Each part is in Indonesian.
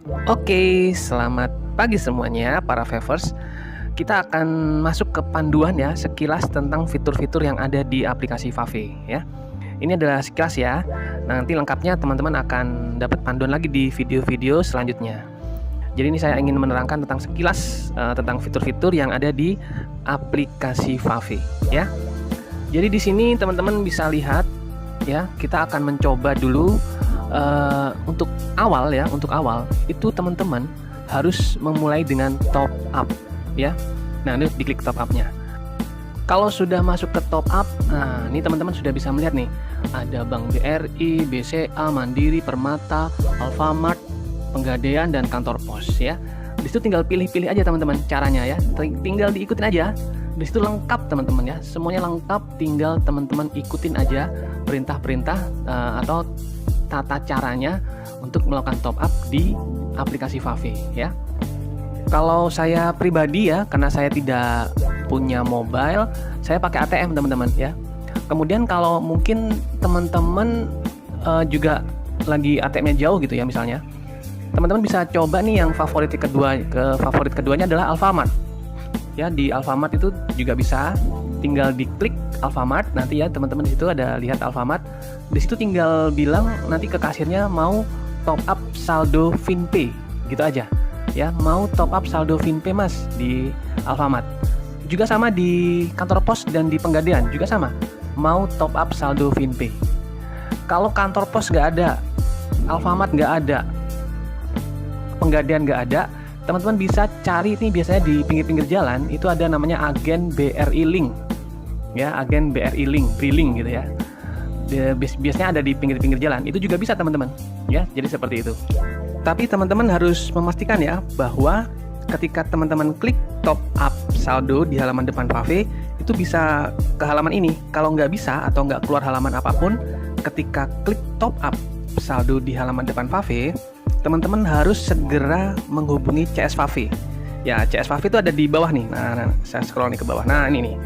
Oke, selamat pagi semuanya para Favers. Kita akan masuk ke panduan ya, sekilas tentang fitur-fitur yang ada di aplikasi Fave ya. Ini adalah sekilas ya. Nanti lengkapnya teman-teman akan dapat panduan lagi di video-video selanjutnya. Jadi ini saya ingin menerangkan tentang sekilas tentang fitur-fitur yang ada di aplikasi Fave ya. Jadi di sini teman-teman bisa lihat ya, kita akan mencoba dulu untuk awal itu teman-teman harus memulai dengan top up ya. Nah, ini diklik top up-nya. Kalau sudah masuk ke top up, nah ini teman-teman sudah bisa melihat nih, ada Bank BRI, BCA, Mandiri, Permata, Alfamart, Pegadaian, dan Kantor Pos ya. Di situ tinggal pilih-pilih aja teman-teman caranya ya, tinggal diikutin aja. Di situ lengkap teman-teman ya, semuanya lengkap, tinggal teman-teman ikutin aja perintah-perintah atau tata caranya untuk melakukan top up di aplikasi Fave ya. Kalau saya pribadi ya, karena saya tidak punya mobile, saya pakai ATM teman-teman ya. Kemudian kalau mungkin teman-teman juga lagi ATM-nya jauh gitu ya misalnya, teman-teman bisa coba nih yang favorit keduanya adalah Alfamart. Ya, di Alfamart itu juga bisa, tinggal diklik Alfamart, nanti ya teman-teman di situ ada lihat Alfamart. Di situ tinggal bilang nanti ke kasirnya mau top up saldo Vinpay, gitu aja. Ya, mau top up saldo Vinpay Mas di Alfamart. Juga sama di Kantor Pos dan di Pegadaian juga sama, mau top up saldo Vinpay. Kalau Kantor Pos nggak ada, Alfamart nggak ada, Pegadaian nggak ada, teman-teman bisa cari ini, biasanya di pinggir-pinggir jalan itu ada namanya agen BRI Link ya, agen BRI Link, Brilink gitu ya. Biasanya ada di pinggir-pinggir jalan, itu juga bisa teman-teman ya. Jadi seperti itu. Tapi teman-teman harus memastikan ya bahwa ketika teman-teman klik top up saldo di halaman depan Fave, itu bisa ke halaman ini. Kalau nggak bisa atau nggak keluar halaman apapun, ketika klik top up saldo di halaman depan Fave, teman-teman harus segera menghubungi CS Fave. Ya, CS Fave itu ada di bawah nih. Nah, saya scroll nih ke bawah. Nah, ini nih.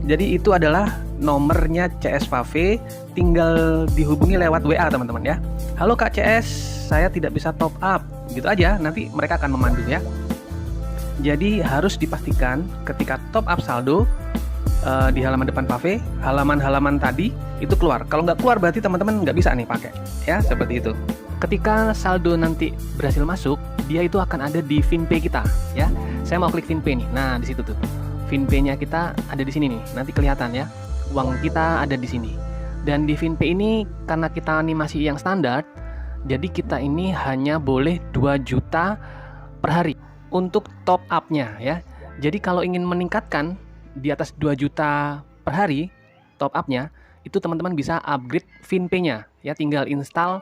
Jadi itu adalah nomornya CS Fave, tinggal dihubungi lewat WA teman-teman ya. Halo Kak CS, saya tidak bisa top up. Gitu aja, nanti mereka akan memandu ya. Jadi harus dipastikan ketika top up saldo di halaman depan Fave, halaman-halaman tadi itu keluar. Kalau nggak keluar berarti teman-teman nggak bisa nih pakai. Ya, seperti itu. Ketika saldo nanti berhasil masuk, dia itu akan ada di Vinpay kita ya. Saya mau klik Vinpay nih. Nah, di situ tuh. Vinpay-nya kita ada di sini nih. Nanti kelihatan ya. Uang kita ada di sini. Dan di Vinpay ini karena kita ini masih yang standar, jadi kita ini hanya boleh 2 juta per hari untuk top up-nya ya. Jadi kalau ingin meningkatkan di atas 2 juta per hari top up-nya, itu teman-teman bisa upgrade Vinpay-nya ya, tinggal install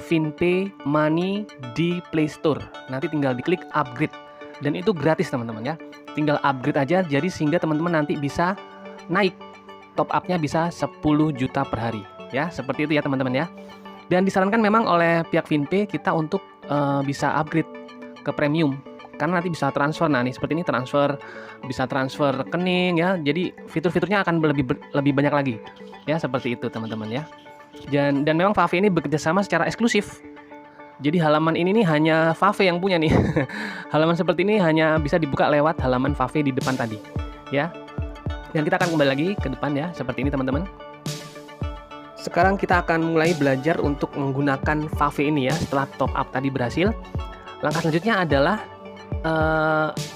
Vinpay Money di Play Store. Nanti tinggal diklik upgrade dan itu gratis teman-teman ya. Tinggal upgrade aja, jadi sehingga teman-teman nanti bisa naik top up-nya bisa 10 juta per hari ya. Seperti itu ya teman-teman ya. Dan disarankan memang oleh pihak Vinpay kita untuk bisa upgrade ke premium karena nanti bisa transfer. Nah, nih seperti ini transfer, bisa transfer rekening ya. Jadi fitur-fiturnya akan lebih banyak lagi. Ya, seperti itu teman-teman ya. Dan memang Fave ini bekerjasama secara eksklusif. Jadi halaman ini nih hanya Fave yang punya nih. Halaman seperti ini hanya bisa dibuka lewat halaman Fave di depan tadi, ya. Dan kita akan kembali lagi ke depan ya, seperti ini teman-teman. Sekarang kita akan mulai belajar untuk menggunakan Fave ini ya. Setelah top up tadi berhasil, langkah selanjutnya adalah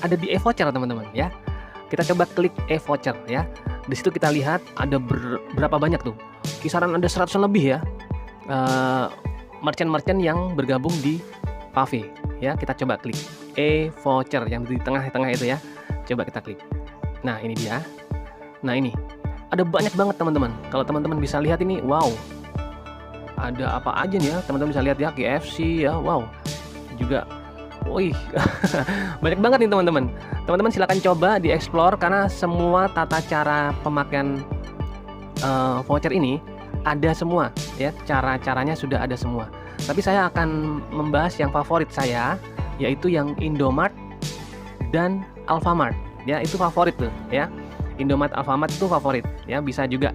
ada di e-voucher teman-teman ya. Kita coba klik e-voucher ya. Di situ kita lihat ada berapa banyak tuh. Kisaran ada 100 lebih ya. Merchant-merchant yang bergabung di Fave ya. Kita coba klik e-voucher yang di tengah-tengah itu ya. Coba kita klik. Nah, ini dia. Nah, ini ada banyak banget teman-teman. Kalau teman-teman bisa lihat ini, wow, ada apa aja nih ya. Teman-teman bisa lihat ya, KFC ya, wow. Juga, wih, banyak banget nih teman-teman. Teman-teman silakan coba dieksplor karena semua tata cara pemakaian voucher ini ada semua ya, cara-caranya sudah ada semua. Tapi saya akan membahas yang favorit saya, yaitu yang Indomart dan Alfamart ya. Itu favorit tuh ya. Indomart, Alfamart itu favorit ya, bisa juga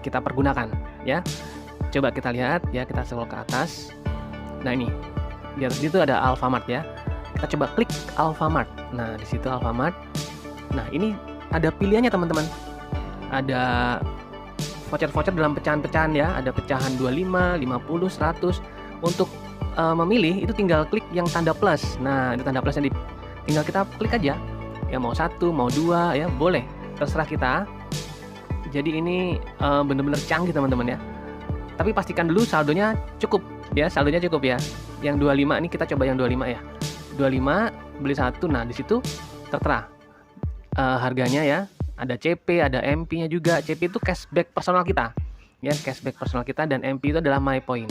kita pergunakan ya. Coba kita lihat ya, kita scroll ke atas. Nah, ini Di atas itu ada Alfamart ya. Kita coba klik Alfamart. Nah, di situ Alfamart. Nah, ini ada pilihannya teman-teman. Ada voucher-voucher dalam pecahan-pecahan ya. Ada pecahan 25, 50, 100. Untuk memilih itu tinggal klik yang tanda plus. Nah, itu tanda plusnya tinggal kita klik aja. Ya mau 1, mau 2 ya, boleh. Terserah kita. Jadi ini bener-bener canggih teman-teman ya. Tapi pastikan dulu saldonya cukup ya, saldonya cukup ya. Yang 25 ini kita coba yang 25 ya. 25 beli 1. Nah, di situ tertera harganya ya. Ada CP, ada MP-nya juga. CP itu cashback personal kita. Ya, cashback personal kita, dan MP itu adalah my point.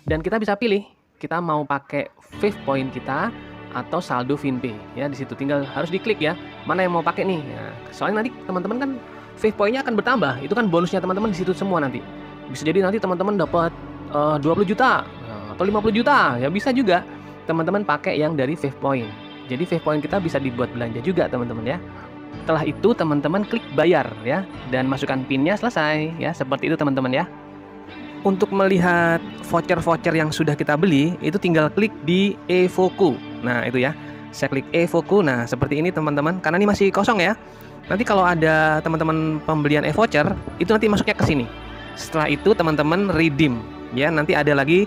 Dan kita bisa pilih kita mau pakai Wave Point kita atau saldo FinPay. Ya, di situ tinggal harus diklik ya. Mana yang mau pakai nih? Ya, soalnya nanti teman-teman kan Wave Point-nya akan bertambah. Itu kan bonusnya teman-teman di situ semua nanti. Bisa jadi nanti teman-teman dapat 20 juta atau 50 juta. Ya bisa juga teman-teman pakai yang dari Wave Point. Jadi Wave Point kita bisa dibuat belanja juga teman-teman ya. Setelah itu teman-teman klik bayar ya, dan masukkan PIN-nya, selesai ya. Seperti itu teman-teman ya. Untuk melihat voucher-voucher yang sudah kita beli, itu tinggal klik di eVoku. Nah itu ya, saya klik eVoku. Nah seperti ini teman-teman, karena ini masih kosong ya. Nanti kalau ada teman-teman pembelian e-voucher, itu nanti masuknya ke sini. Setelah itu teman-teman redeem ya. Nanti ada lagi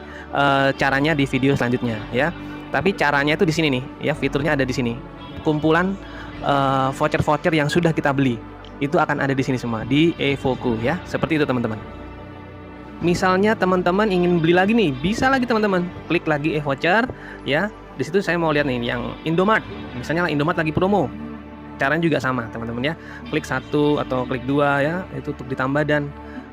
caranya di video selanjutnya ya. Tapi caranya itu di sini nih ya, fiturnya ada di sini. Kumpulan voucher-voucher yang sudah kita beli itu akan ada di sini semua di eVoku ya. Seperti itu teman-teman. Misalnya teman-teman ingin beli lagi nih, bisa lagi teman-teman klik lagi e-voucher ya. Di situ saya mau lihat nih yang Indomart. Misalnya Indomart lagi promo. Caranya juga sama teman-teman ya. Klik 1 atau klik 2 ya, itu untuk ditambah, dan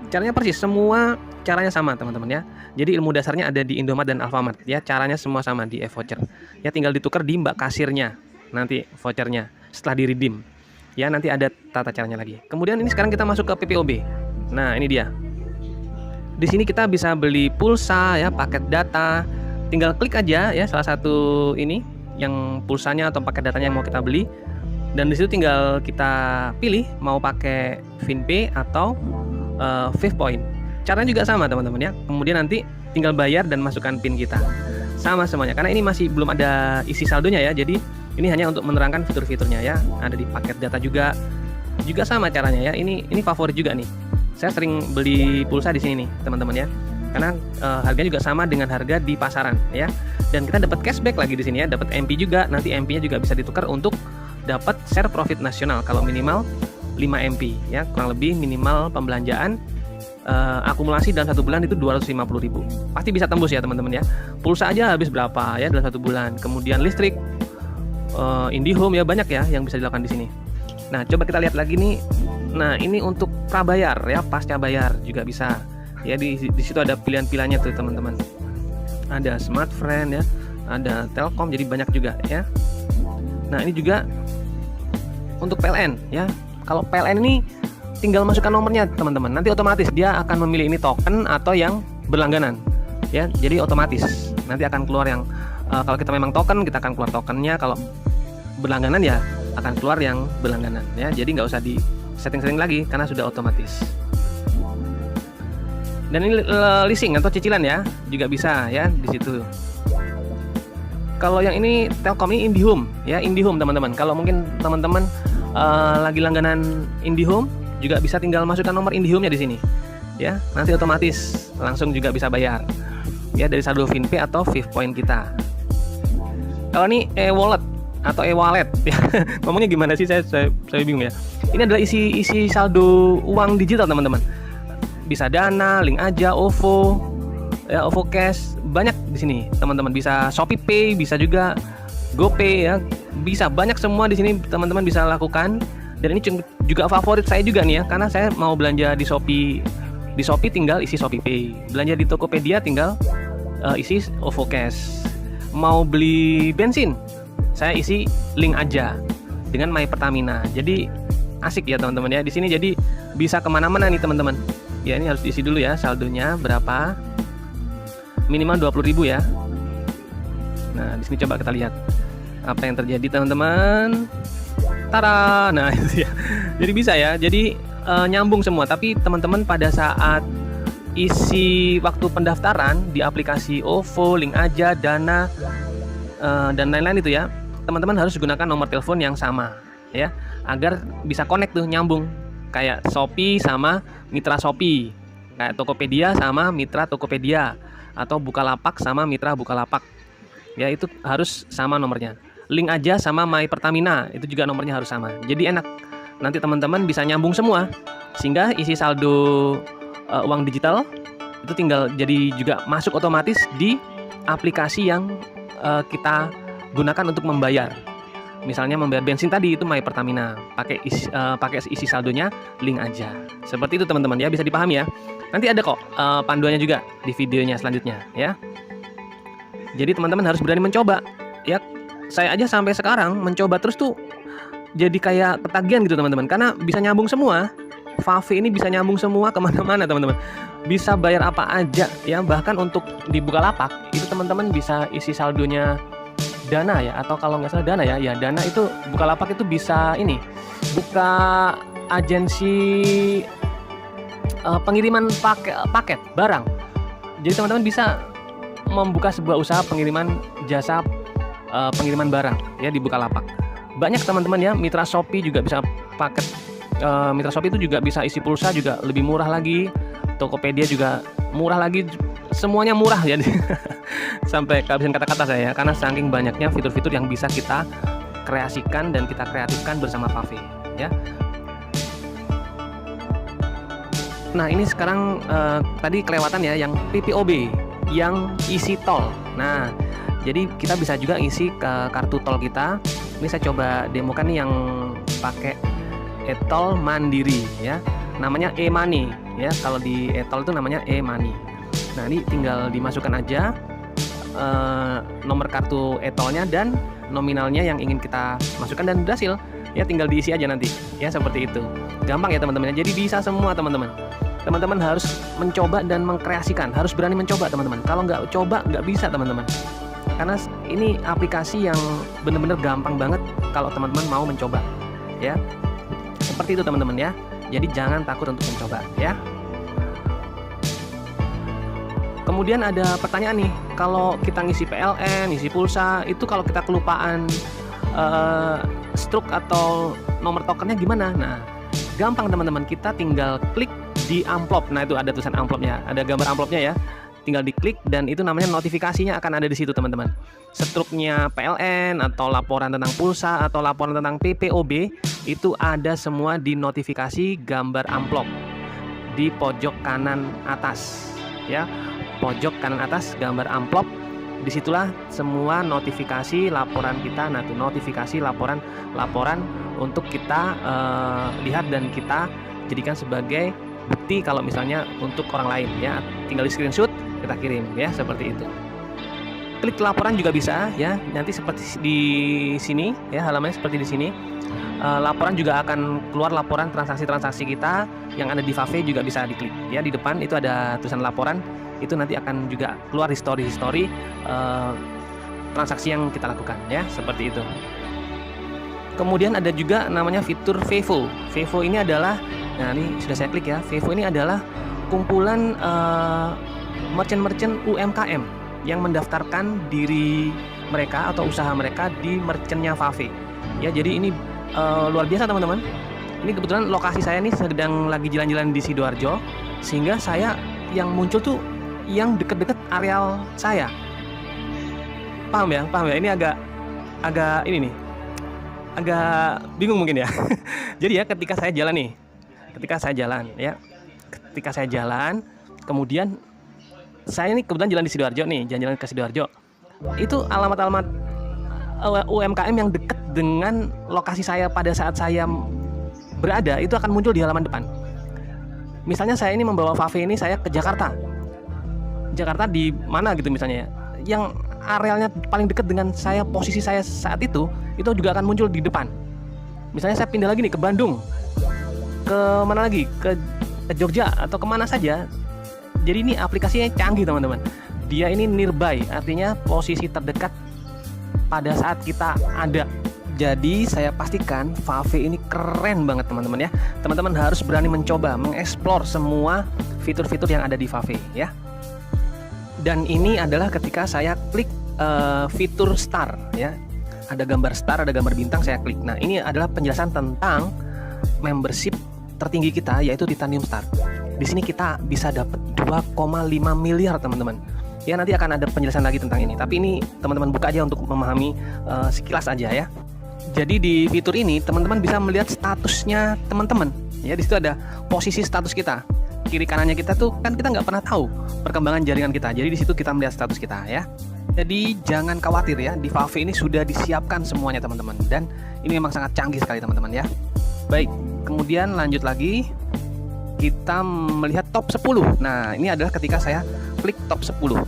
caranya persis, semua caranya sama teman-teman ya. Jadi ilmu dasarnya ada di Indomart dan Alfamart ya. Caranya semua sama di e-voucher. Ya tinggal ditukar di mbak kasirnya nanti vouchernya setelah di redeem. Ya nanti ada tata caranya lagi. Kemudian ini sekarang kita masuk ke PPOB. Nah, ini dia. Di sini kita bisa beli pulsa ya, paket data. Tinggal klik aja ya salah satu ini yang pulsanya atau paket datanya yang mau kita beli. Dan di situ tinggal kita pilih mau pakai FinPay atau Wave Point. Caranya juga sama teman-teman ya. Kemudian nanti tinggal bayar dan masukkan PIN kita. Sama semuanya. Karena ini masih belum ada isi saldonya ya. Jadi ini hanya untuk menerangkan fitur-fiturnya ya. Ada di paket data juga. Juga sama caranya ya. Ini favorit juga nih. Saya sering beli pulsa di sini nih, teman-teman ya. Karena harganya juga sama dengan harga di pasaran ya. Dan kita dapat cashback lagi di sini ya. Dapat MP juga. Nanti MP-nya juga bisa ditukar untuk dapat share profit nasional kalau minimal 5 MP ya, kurang lebih minimal pembelanjaan akumulasi dalam 1 bulan itu 250.000. Pasti bisa tembus ya teman-teman ya. Pulsa aja habis berapa ya dalam 1 bulan. Kemudian listrik, IndiHome ya, banyak ya yang bisa dilakukan di sini. Nah, coba kita lihat lagi nih. Nah, ini untuk prabayar ya, pasca bayar juga bisa. Ya di situ ada pilihan-pilihannya tuh teman-teman. Ada Smartfren ya, ada Telkom, jadi banyak juga ya. Nah, ini juga untuk PLN ya. Kalau PLN ini tinggal masukkan nomornya teman-teman. Nanti otomatis dia akan memilih ini token atau yang berlangganan. Ya, jadi otomatis nanti akan keluar yang kalau kita memang token, kita akan keluar tokennya. Kalau berlangganan ya akan keluar yang berlangganan ya. Jadi nggak usah di setting-setting lagi karena sudah otomatis. Dan ini leasing atau cicilan ya, juga bisa ya di situ. Kalau yang ini Telkom ini IndiHome ya, IndiHome teman-teman. Kalau mungkin teman-teman lagi langganan IndiHome, juga bisa tinggal masukkan nomor IndiHome-nya di sini. Ya, nanti otomatis langsung juga bisa bayar. Ya dari saldo FinPay atau Wave Point kita. Kalau ini e-wallet atau e-wallet ya. Ngomongnya gimana sih, saya bingung ya. Ini adalah isi saldo uang digital teman-teman. Bisa Dana, Link Aja, OVO, ya, OVO Cash, banyak di sini teman-teman. Bisa ShopeePay, bisa juga GoPay ya, bisa banyak semua di sini teman-teman bisa lakukan. Dan ini juga favorit saya juga nih ya, karena saya mau belanja di Shopee. Di Shopee tinggal isi ShopeePay, belanja di Tokopedia tinggal isi OVO Cash. Mau beli bensin, saya isi Link Aja dengan My Pertamina. Jadi asik ya teman-teman ya di sini. Jadi bisa kemana-mana nih teman-teman. Ya ini harus diisi dulu ya saldonya berapa. Minimal 20.000 ya. Nah di sini coba kita lihat apa yang terjadi teman-teman. Tara, nah itu ya. Jadi bisa ya. Jadi nyambung semua. Tapi teman-teman pada saat isi waktu pendaftaran di aplikasi OVO, Link Aja, Dana, dan lain-lain itu ya, teman-teman harus gunakan nomor telepon yang sama ya, agar bisa connect tuh, nyambung, kayak Shopee sama mitra Shopee, kayak Tokopedia sama mitra Tokopedia, atau Bukalapak sama mitra Bukalapak ya, itu harus sama nomornya. Link Aja sama My Pertamina itu juga nomornya harus sama, jadi enak, nanti teman-teman bisa nyambung semua, sehingga isi saldo uang digital itu tinggal jadi juga masuk otomatis di aplikasi yang kita gunakan untuk membayar. Misalnya membayar bensin tadi itu My Pertamina, pakai isi saldonya Link Aja. Seperti itu teman-teman ya, bisa dipahami ya. Nanti ada kok panduannya juga di videonya selanjutnya ya. Jadi teman-teman harus berani mencoba ya. Saya aja sampai sekarang mencoba terus tuh jadi kayak ketagihan gitu teman-teman, karena bisa nyambung semua. Fave ini bisa nyambung semua kemana-mana teman-teman, bisa bayar apa aja ya. Bahkan untuk di Bukalapak itu teman-teman bisa isi saldonya Dana ya, atau kalau nggak salah Dana ya Dana itu Bukalapak itu bisa ini, buka agensi pengiriman paket barang. Jadi teman-teman bisa membuka sebuah usaha pengiriman jasa pengiriman barang ya di Bukalapak. Banyak teman-teman ya, mitra Shopee juga bisa paket, mitra Shopee itu juga bisa isi pulsa juga lebih murah lagi, Tokopedia juga murah lagi, semuanya murah ya. Sampai kehabisan kata-kata saya, karena saking banyaknya fitur-fitur yang bisa kita kreasikan dan kita kreatifkan bersama Fave ya. Nah ini sekarang tadi kelewatan ya yang PPOB, yang isi tol. Nah jadi kita bisa juga isi ke kartu tol kita. Ini saya coba demokan nih yang pakai e-tol mandiri ya, namanya e-money ya. Kalau di e-tol itu namanya e-money. Nah ini tinggal dimasukkan aja nomor kartu e-tolnya dan nominalnya yang ingin kita masukkan, dan berhasil ya, tinggal diisi aja nanti ya, seperti itu. Gampang ya teman-teman, jadi bisa semua teman-teman. Teman-teman harus mencoba dan mengkreasikan, harus berani mencoba teman-teman. Kalau nggak coba nggak bisa teman-teman, karena ini aplikasi yang benar-benar gampang banget kalau teman-teman mau mencoba ya. Seperti itu teman-teman ya, jadi jangan takut untuk mencoba ya. Kemudian ada pertanyaan nih, kalau kita ngisi PLN, ngisi pulsa, itu kalau kita kelupaan struk atau nomor tokennya gimana? Nah, gampang teman-teman, kita tinggal klik di amplop. Nah, itu ada tulisan amplopnya, ada gambar amplopnya ya. Tinggal diklik dan itu namanya notifikasinya akan ada di situ teman-teman. Struknya PLN atau laporan tentang pulsa atau laporan tentang PPOB itu ada semua di notifikasi gambar amplop di pojok kanan atas ya. Pojok kanan atas gambar amplop, disitulah semua notifikasi laporan kita. Nah tuh notifikasi laporan untuk kita lihat dan kita jadikan sebagai bukti kalau misalnya untuk orang lain ya. Tinggal di screenshot kita kirim ya, seperti itu. Klik laporan juga bisa ya, nanti seperti di sini ya, halamannya seperti di sini. Laporan juga akan keluar, laporan transaksi-transaksi kita yang ada di Fave juga bisa diklik ya. Di depan itu ada tulisan laporan, itu nanti akan juga keluar history transaksi yang kita lakukan ya, seperti itu. Kemudian ada juga namanya fitur Vevo. Vevo ini adalah, nah ini sudah saya klik ya. Vevo ini adalah kumpulan merchant-merchant UMKM yang mendaftarkan diri mereka atau usaha mereka di merchantnya Fave ya. Jadi ini luar biasa teman-teman. Ini kebetulan lokasi saya nih sedang lagi jalan-jalan di Sidoarjo, sehingga saya yang muncul tuh yang deket-deket areal saya. Paham ya? Ini agak ini nih, agak bingung mungkin ya. Jadi ya ketika saya jalan, kemudian saya ini kebetulan jalan di Sidoarjo nih, jalan-jalan ke Sidoarjo. Itu alamat-alamat UMKM yang dekat dengan lokasi saya pada saat saya berada itu akan muncul di halaman depan. Misalnya saya ini membawa Fave ini saya ke Jakarta di mana gitu misalnya ya, yang arealnya paling dekat dengan saya, posisi saya saat itu juga akan muncul di depan. Misalnya saya pindah lagi nih ke Bandung, ke mana lagi, ke Jogja atau kemana saja. Jadi ini aplikasinya canggih teman-teman. Dia ini nearby, artinya posisi terdekat pada saat kita ada Jadi saya pastikan Fave ini keren banget teman-teman ya. Teman-teman harus berani mencoba, mengeksplor semua fitur-fitur yang ada di Fave ya. Dan ini adalah ketika saya klik fitur star ya. Ada gambar star, ada gambar bintang, saya klik. Nah, ini adalah penjelasan tentang membership tertinggi kita, yaitu Titanium Star. Di sini kita bisa dapat 2,5 miliar teman-teman. Ya, nanti akan ada penjelasan lagi tentang ini. Tapi ini teman-teman buka aja untuk memahami sekilas aja ya. Jadi di fitur ini teman-teman bisa melihat statusnya teman-teman. Ya, di situ ada posisi status kita. Kiri kanannya kita tuh kan kita nggak pernah tahu perkembangan jaringan kita. Jadi di situ kita melihat status kita ya. Jadi jangan khawatir ya, di Fave ini sudah disiapkan semuanya teman-teman. Dan ini memang sangat canggih sekali teman-teman ya. Baik, kemudian lanjut lagi. Kita melihat top 10. Nah, ini adalah ketika saya klik top 10.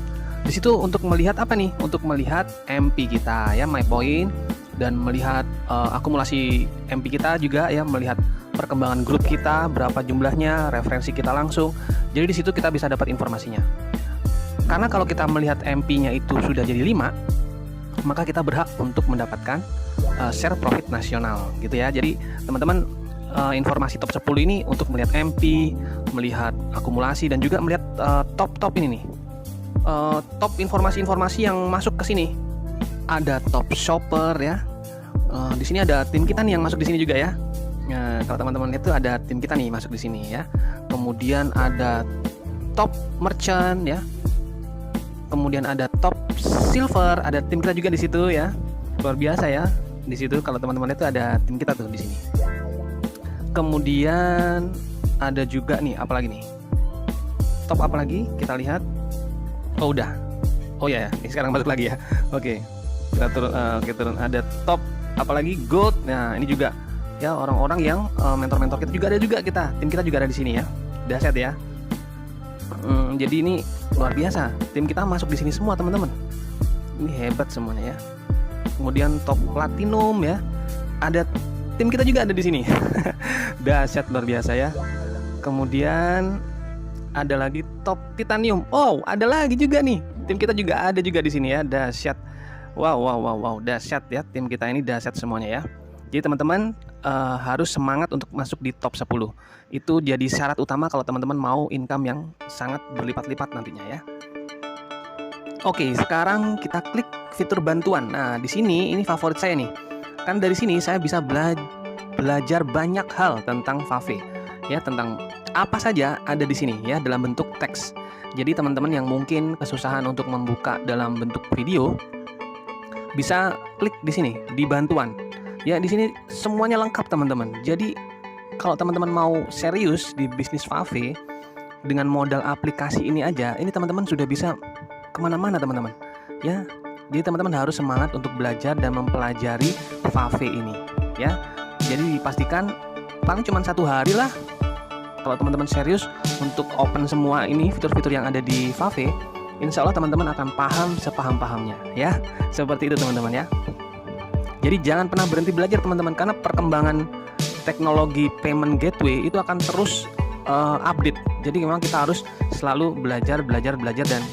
Di situ untuk melihat apa nih? Untuk melihat MP kita ya, my point, dan melihat akumulasi MP kita juga ya, melihat perkembangan grup kita, berapa jumlahnya, referensi kita langsung. Jadi di situ kita bisa dapat informasinya. Karena kalau kita melihat MP-nya itu sudah jadi 5, maka kita berhak untuk mendapatkan share profit nasional gitu ya. Jadi teman-teman, informasi top 10 ini untuk melihat MP, melihat akumulasi, dan juga melihat top ini nih. Top informasi-informasi yang masuk ke sini. Ada top shopper ya. Di sini ada tim kita nih yang masuk di sini juga ya. Nah, kalau teman-teman lihat tuh ada tim kita nih masuk di sini ya. Kemudian ada top merchant ya. Kemudian ada top silver, ada tim kita juga di situ ya. Luar biasa ya. Di situ kalau teman-teman lihat tuh ada tim kita tuh di sini. Kemudian ada juga nih, apalagi nih? Top apa lagi? Kita lihat. Oh, udah. Oh ya, ini sekarang masuk lagi ya. Oke. Kita turun, ada top apalagi gold. Nah, ini juga ya, orang-orang yang mentor-mentor kita juga ada juga, tim kita juga ada di sini ya. Dahsyat ya. Jadi ini luar biasa. Tim kita masuk di sini semua teman-teman. Ini hebat semuanya ya. Kemudian top platinum ya. Ada tim kita juga ada di sini. Dahsyat, luar biasa ya. Kemudian ada lagi top titanium. Oh, ada lagi juga nih. Tim kita juga ada juga di sini ya. Dahsyat. Wow, dahsyat ya, tim kita ini dahsyat semuanya ya. Jadi teman-teman harus semangat untuk masuk di top 10. Itu jadi syarat utama kalau teman-teman mau income yang sangat berlipat-lipat nantinya ya. Oke, sekarang kita klik fitur bantuan. Nah, di sini ini favorit saya nih. Kan dari sini saya bisa belajar banyak hal tentang Fave ya, tentang apa saja ada di sini ya dalam bentuk teks. Jadi teman-teman yang mungkin kesusahan untuk membuka dalam bentuk video, bisa klik di sini di bantuan. Ya, di sini semuanya lengkap teman-teman. Jadi kalau teman-teman mau serius di bisnis Fave dengan modal aplikasi ini aja, ini teman-teman sudah bisa kemana-mana teman-teman. Ya, jadi teman-teman harus semangat untuk belajar dan mempelajari Fave ini. Ya, jadi dipastikan paling cuma 1 hari lah. Kalau teman-teman serius untuk open semua ini fitur-fitur yang ada di Fave, insya Allah teman-teman akan paham sepaham-pahamnya ya. Seperti itu teman-teman ya. Jadi jangan pernah berhenti belajar teman-teman, karena perkembangan teknologi payment gateway itu akan terus update. Jadi memang kita harus selalu belajar dan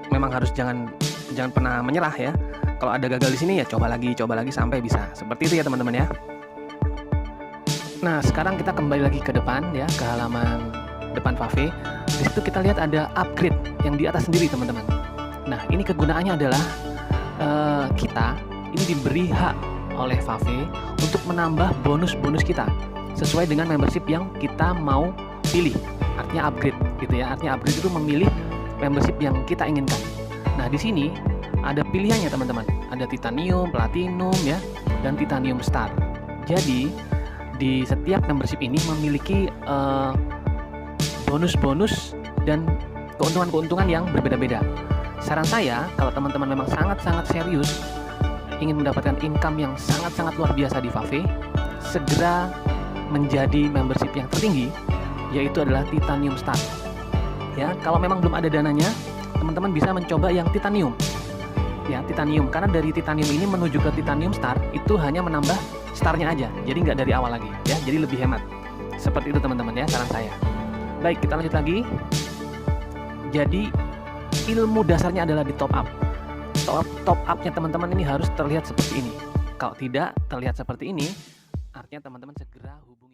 memang harus jangan pernah menyerah ya. Kalau ada gagal di sini ya coba lagi sampai bisa. Seperti itu ya teman-teman ya. Nah, sekarang kita kembali lagi ke depan ya, ke halaman depan Fave. Di situ kita lihat ada upgrade yang di atas sendiri teman-teman. Nah, ini kegunaannya adalah kita ini diberi hak oleh Fave untuk menambah bonus-bonus kita sesuai dengan membership yang kita mau pilih. Artinya upgrade gitu ya. Artinya upgrade itu memilih membership yang kita inginkan. Nah, di sini ada pilihannya teman-teman. Ada titanium, platinum ya, dan titanium star. Jadi di setiap membership ini memiliki bonus-bonus dan keuntungan-keuntungan yang berbeda-beda. Saran saya, kalau teman-teman memang sangat-sangat serius ingin mendapatkan income yang sangat-sangat luar biasa di Fave, segera menjadi membership yang tertinggi, yaitu adalah Titanium Star. Ya, kalau memang belum ada dananya, teman-teman bisa mencoba yang Titanium. Ya, Titanium, karena dari Titanium ini menuju ke Titanium Star itu hanya menambah starnya aja, jadi nggak dari awal lagi, ya, jadi lebih hemat. Seperti itu teman-teman ya, saran saya. Baik, kita lanjut lagi. Jadi ilmu dasarnya adalah di top up. Top up-nya teman-teman ini harus terlihat seperti ini. Kalau tidak terlihat seperti ini, artinya teman-teman segera hubungi